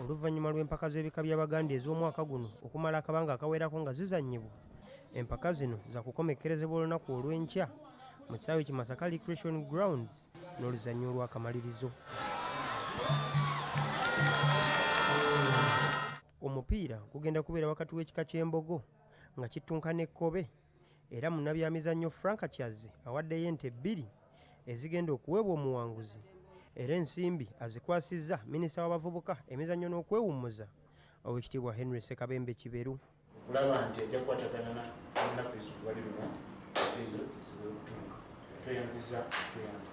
Oluvannyuma lw'empaka z'ebika by'Abaganda ez'omwaka guno okumala akabanga akawerako nga zizannyibwa, empaka zino za kukomekkerezebwa olunaku olw'enkya mu kisaawe ki Masaka Recreation Grounds n'oluzannyo olw'akamalirizo. Omupiira gugenda kubeera wakati w'ekika ky'Embogo nga kittunka n'Ekkobe, era munnabyamizannyo Frank Kyazze awaddeyo ente 2 ezigenda okuweebwa omuwanguzi, era ensimbi azikwasizza minisita w'abavubuka emizannyo n'okwewummuza Oweekitiibwa Henry Ssekabembe Kiberu. Okulaba nti ajja kukwatagana n'abannafeesi bali luno ate ezo ezisobola okutunga tweyanziza tweyanza.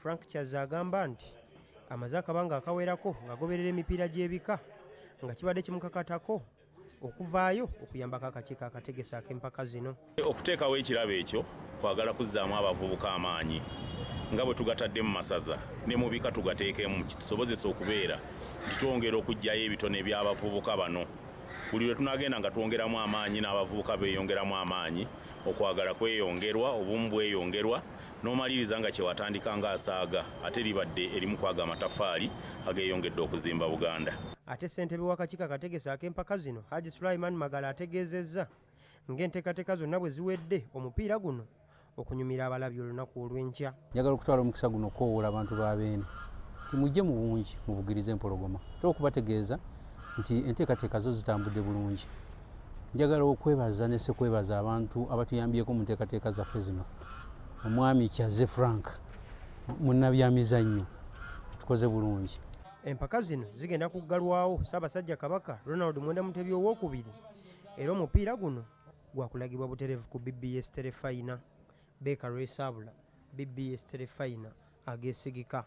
Frank Kyazze agamba nti amaze akabanga akawerako ng'agoberera emipiira gy'ebika nga kibadde kimukakatako okuvaayo okuyambako akakiiko akategesa ak'empaka zino. Okuteekawo ekirabo ekyo kwagala kuzzaamu abavubuka amaanyi nga bwe tugatadde mu masaza ne mu bika tugateekemu kitusobozesa okubeera twongera okuggyayo ebitone by'abavubuka bano. Buli lwe tunagenda nga twongeramu amaanyi n'abavubuka beeyongeramu amaanyi, okwagala kweyongerwa, obumu bweyongerwa, n'omaliriza nga kyewatandika ng'asaaga ate libadde erimu kwaga amataffaali ageeyongedde okuzimba Buganda. Ate ssentebe w'akakiiko akategesa ak'empaka zino Haji Sulaiman Magala ategeezezza ng'enteekateeka zonna bwe ziwedde omupiira guno okunyumira abalabi olunaku olw'enkya. Njagala okutwala omukisa guno okwowola abantu ba Beene nti mujje mu bungi mubugirize empologoma, okubategeeza nti enteekateeka zo zitambudde bulungi. Njagala okwebaza ne sekwebaza abantu abatuyambyeko mu nteekateeka zaffe zino. Omwami Kyazze Frank munnabyamizannyo tukoze bulungi. Empaka zino zigenda kuggalwawo Ssaabasajja Kabaka Ronald Mwenda Mutebi owookubiri, era omupiira guno gwakulagibwa butereevu ku BBS Terefayina. Beeka Lwesabula, BBS Terefayina ageesigika.